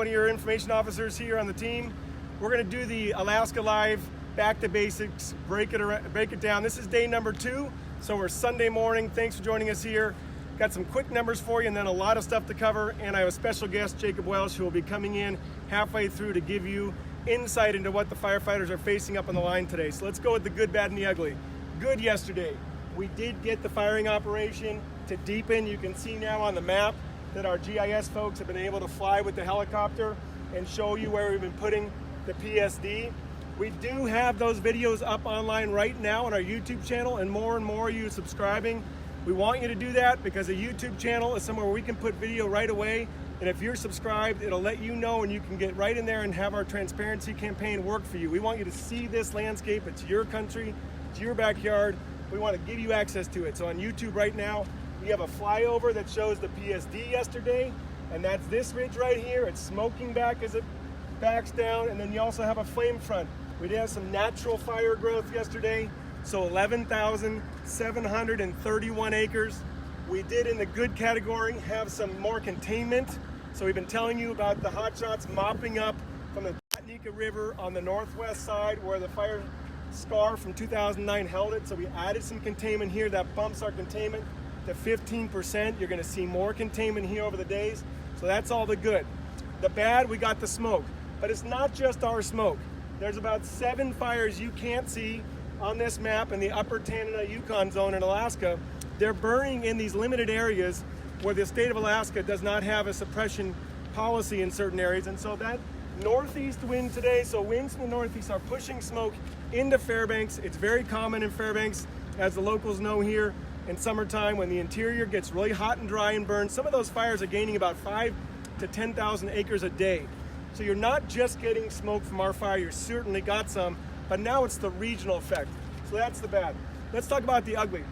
one of your information officers here on the team. We're going to do the Alaska Live Back to Basics, break it down. This is day number 2, so we're Sunday morning. Thanks for joining us here. Got some quick numbers for you and then a lot of stuff to cover, and I have a special guest, Jakob Welch, who will be coming in halfway through to give you insight into what the firefighters are facing up on the line today. So let's go with the good, bad, and the ugly. Good yesterday. We did get the firing operation to deepen. You can see now on the map that our GIS folks have been able to fly with the helicopter and show you where we've been putting the PSD. We do have those videos up online right now on our YouTube channel, and more of you subscribing. We want you to do that because a YouTube channel is somewhere where we can put video right away, and if you're subscribed, it'll let you know and you can get right in there and have our transparency campaign work for you. We want you to see this landscape. It's your country, it's your backyard. We want to give you access to it. So on YouTube right now, we have a flyover that shows the PSD yesterday, and that's this ridge right here. It's smoking back as it backs down, and then you also have a flame front. We did have some natural fire growth yesterday, so 11,731 acres. We did, in the good category, have some more containment. So we've been telling you about the hotshots mopping up from the Pulaski River on the northwest side where the fire scar from 2009 held it. So we added some containment here. That bumps our containment to 15%. You're gonna see more containment here over the days. So that's all the good. The bad, we got the smoke. But it's not just our smoke. There's about 7 fires you can't see on this map in the upper Tanana Yukon zone in Alaska. They're burning in these limited areas where the state of Alaska does not have a suppression policy in certain areas. And so that northeast wind today, so winds from the northeast are pushing smoke into Fairbanks. It's very common in Fairbanks, as the locals know here, in summertime when the interior gets really hot and dry and burned. Some of those fires are gaining about 5,000 to 10,000 acres a day. So you're not just getting smoke from our fire, you certainly got some, but now it's the regional effect. So that's the bad. Let's talk about the ugly.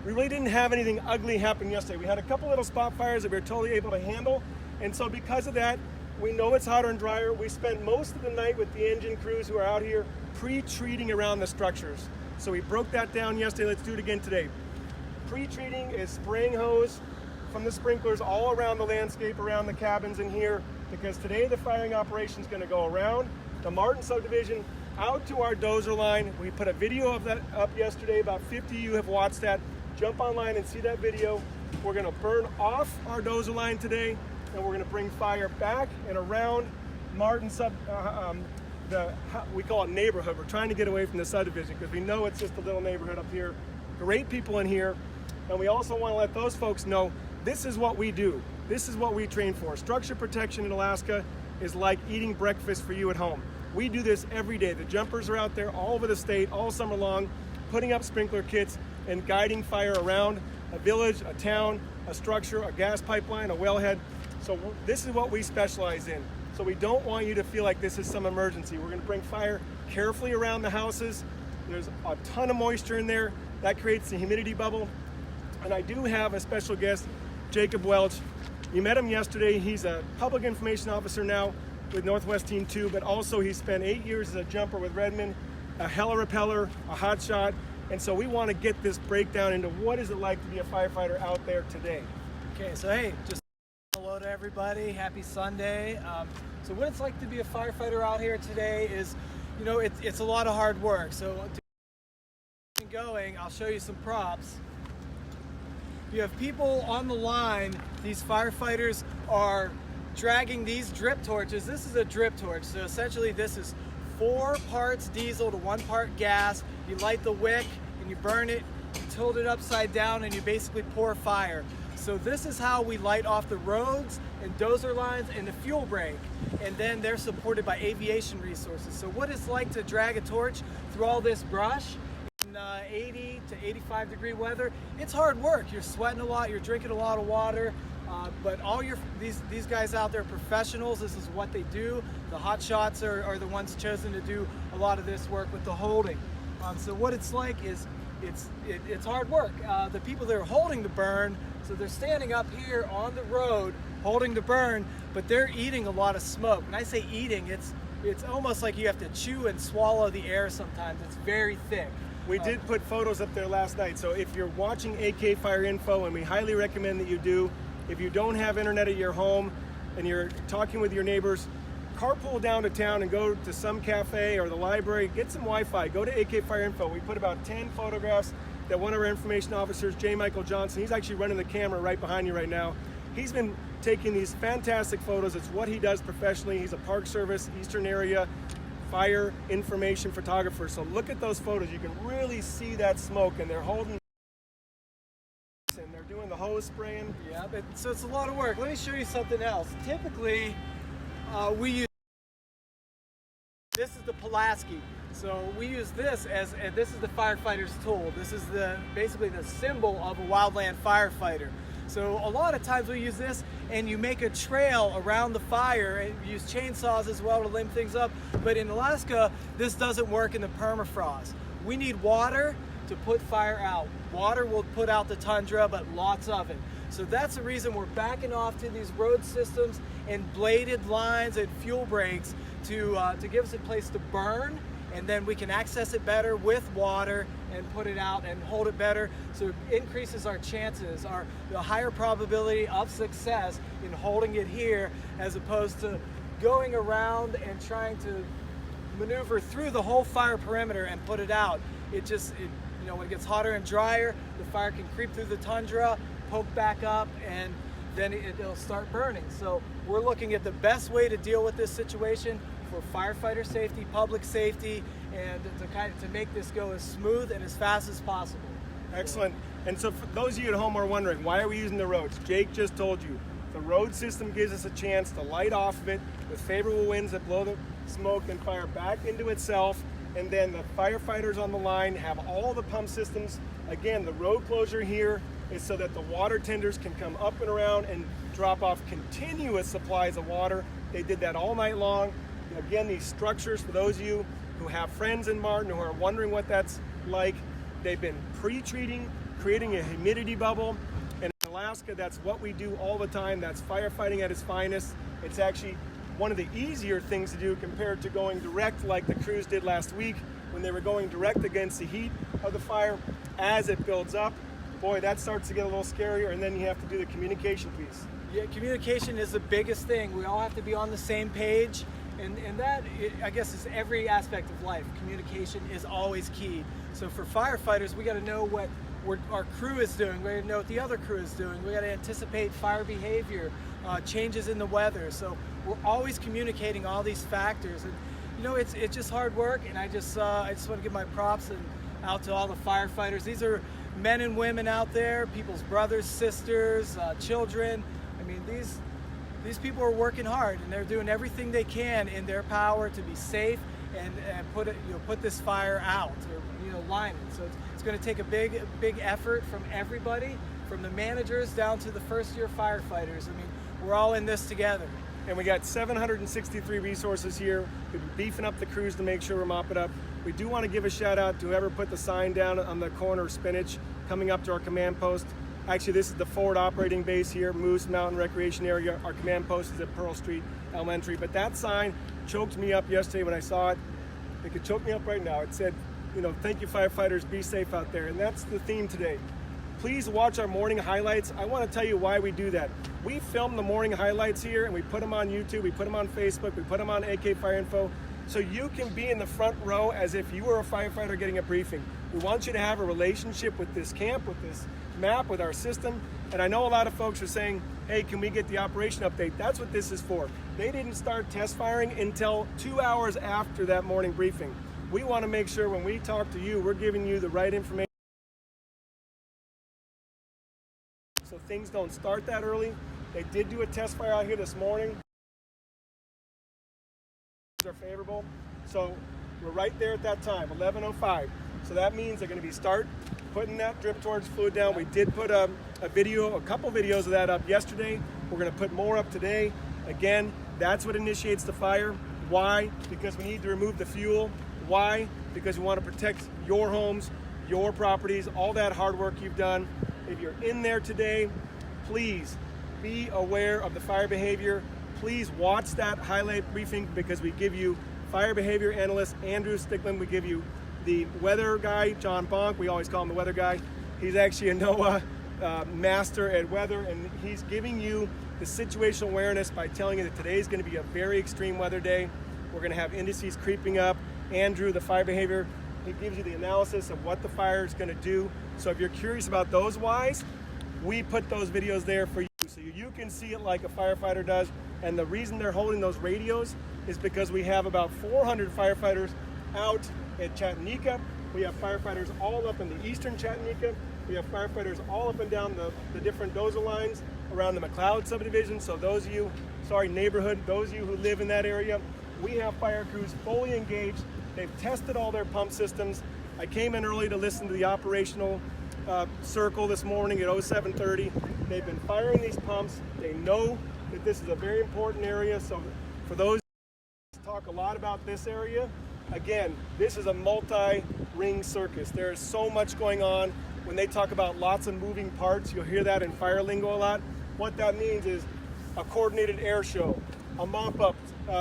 We really didn't have anything ugly happen yesterday. We had a couple little spot fires that we were totally able to handle, and so because of that, we know it's hotter and drier. We spent most of the night with the engine crews who are out here pre-treating around the structures. So we broke that down yesterday. Let's do it again today. Pre-treating is spraying hose from the sprinklers all around the landscape, around the cabins in here, because today the firing operation is going to go around the Martin subdivision out to our dozer line. We put a video of that up yesterday. About 50 of you have watched that. Jump online and see that video. We're going to burn off our dozer line today, and we're going to bring fire back and around Martin we call it neighborhood. We're trying to get away from the subdivision because we know it's just a little neighborhood up here. Great people in here, and we also want to let those folks know this is what we do. This is what we train for. Structure protection in Alaska is like eating breakfast for you at home. We do this every day. The jumpers are out there all over the state all summer long, putting up sprinkler kits and guiding fire around a village, a town, a structure, a gas pipeline, a wellhead. So this is what we specialize in. So we don't want you to feel like this is some emergency. We're gonna bring fire carefully around the houses. There's a ton of moisture in there. That creates the humidity bubble. And I do have a special guest, Jakob Welch. You met him yesterday. He's a public information officer now with Northwest Team 2, but also he spent 8 years as a jumper with Redmond, a heli repeller, a hot shot. And so we want to get this breakdown into what is it like to be a firefighter out there today. Okay, so hey, just hello to everybody. Happy Sunday. So what it's like to be a firefighter out here today is, you know, it's a lot of hard work. So to get going, I'll show you some props. You have people on the line. These firefighters are dragging these drip torches. This is a drip torch. So essentially this is 4 parts diesel to 1 part gas. You light the wick and you burn it, you tilt it upside down, and you basically pour fire. So this is how we light off the roads and dozer lines and the fuel break. And then they're supported by aviation resources. So what it's like to drag a torch through all this brush in 80 to 85 degree weather, it's hard work. You're sweating a lot, you're drinking a lot of water. But all these guys out there are professionals. This is what they do. The hot shots are the ones chosen to do a lot of this work with the holding. So what it's like is it's hard work. The people that are holding the burn, so they're standing up here on the road holding the burn, but they're eating a lot of smoke. When I say eating, it's almost like you have to chew and swallow the air sometimes. It's very thick. We did put photos up there last night, so if you're watching AK Fire Info, and we highly recommend that you do, if you don't have internet at your home, and you're talking with your neighbors, carpool down to town and go to some cafe or the library, get some Wi-Fi, go to AK Fire Info. We put about 10 photographs that one of our information officers, J. Michael Johnson, he's actually running the camera right behind you right now. He's been taking these fantastic photos. It's what he does professionally. He's a Park Service, Eastern area fire information photographer. So look at those photos. You can really see that smoke, and they're holding and they're doing the hose spraying. Yeah, so it's a lot of work. Let me show you something else. Typically, we use, this is the Pulaski. So we use this as, and this is the firefighter's tool. This is basically the symbol of a wildland firefighter. So a lot of times we use this, and you make a trail around the fire, and you use chainsaws as well to limb things up. But in Alaska, this doesn't work in the permafrost. We need water to put fire out. Water will put out the tundra, but lots of it. So that's the reason we're backing off to these road systems and bladed lines and fuel breaks to give us a place to burn, and then we can access it better with water and put it out and hold it better. So it increases our chances, the higher probability of success in holding it here, as opposed to going around and trying to maneuver through the whole fire perimeter and put it out. You know, when it gets hotter and drier, the fire can creep through the tundra, poke back up, and then it'll start burning. So we're looking at the best way to deal with this situation for firefighter safety, public safety, and to make this go as smooth and as fast as possible. Excellent. And so for those of you at home are wondering, why are we using the roads? Jake just told you. The road system gives us a chance to light off of it with favorable winds that blow the smoke and fire back into itself. And then the firefighters on the line have all the pump systems. Again, the road closure here is so that the water tenders can come up and around and drop off continuous supplies of water. They did that all night long. Again, these structures, for those of you who have friends in Martin who are wondering what that's like, they've been pre-treating, creating a humidity bubble. And in Alaska, that's what we do all the time. That's firefighting at its finest. It's actually one of the easier things to do compared to going direct like the crews did last week when they were going direct against the heat of the fire. As it builds up, boy, that starts to get a little scarier, and then you have to do the communication piece. Yeah, communication is the biggest thing. We all have to be on the same page. And that, I guess, is every aspect of life. Communication is always key. So for firefighters, we got to know what our crew is doing. We got to know what the other crew is doing. We got to anticipate fire behavior, changes in the weather. So we're always communicating all these factors. And you know, it's just hard work. And I just want to give my props out to all the firefighters. These are men and women out there, people's brothers, sisters, children. I mean, these people are working hard, and they're doing everything they can in their power to be safe and put this fire out, or line it. So it's going to take a big effort from everybody, from the managers down to the first-year firefighters. I mean, we're all in this together. And we got 763 resources here. We've been beefing up the crews to make sure we're mopping up. We do want to give a shout out to whoever put the sign down on the corner of Spinach coming up to our command post. Actually, this is the forward operating base here, Moose Mountain Recreation Area. Our command post is at Pearl Street Elementary. But that sign choked me up yesterday when I saw it. It could choke me up right now. It said, thank you firefighters, be safe out there. And that's the theme today. Please watch our morning highlights. I want to tell you why we do that. We film the morning highlights here, and we put them on YouTube, we put them on Facebook, we put them on AK Fire Info, so you can be in the front row as if you were a firefighter getting a briefing. We want you to have a relationship with this camp, with this map, with our system. And I know a lot of folks are saying, hey, can we get the operation update? That's what this is for. They didn't start test firing until 2 hours after that morning briefing. We want to make sure when we talk to you, we're giving you the right information so things don't start that early. They did do a test fire out here this morning. Are favorable. So we're right there at that time, 11:05. So that means they're going to be putting that drip torch fluid down. We did put a couple videos of that up yesterday. We're going to put more up today. Again, that's what initiates the fire. Why? Because we need to remove the fuel. Why? Because we want to protect your homes, your properties, all that hard work you've done. If you're in there today, please be aware of the fire behavior. Please watch that highlight briefing, because we give you fire behavior analyst Andrew Stickland. We give you the weather guy, John Bonk. We always call him the weather guy. He's actually a NOAA master at weather, and he's giving you the situational awareness by telling you that today is going to be a very extreme weather day. We're going to have indices creeping up. Andrew, the fire behavior, he gives you the analysis of what the fire is going to do. So if you're curious about those whys, we put those videos there for you so you can see it like a firefighter does. And the reason they're holding those radios is because we have about 400 firefighters out at Chattanooga. We have firefighters all up in the eastern Chattanooga. We have firefighters all up and down the different dozer lines around the McLeod subdivision. So those of you, neighborhood, those of you who live in that area, we have fire crews fully engaged. They've tested all their pump systems. I came in early to listen to the operational circle this morning at 07:30. They've been firing these pumps. They know that this is a very important area. So for those who talk a lot about this area, again, this is a multi-ring circus. There is so much going on. When they talk about lots of moving parts, you'll hear that in fire lingo a lot. What that means is a coordinated air show, a mop-up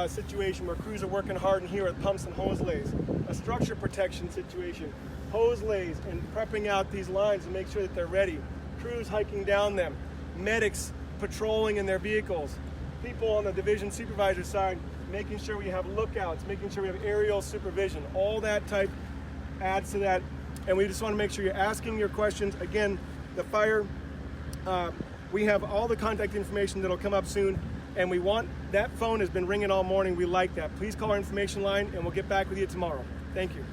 situation where crews are working hard in here with pumps and hose lays, a structure protection situation, hose lays and prepping out these lines to make sure that they're ready, crews hiking down them, medics patrolling in their vehicles, people on the division supervisor side making sure we have lookouts, making sure we have aerial supervision. All that type adds to that. And we just want to make sure you're asking your questions. Again, the fire, we have all the contact information that'll come up soon. And we want, that phone has been ringing all morning. We like that. Please call our information line and we'll get back with you tomorrow. Thank you.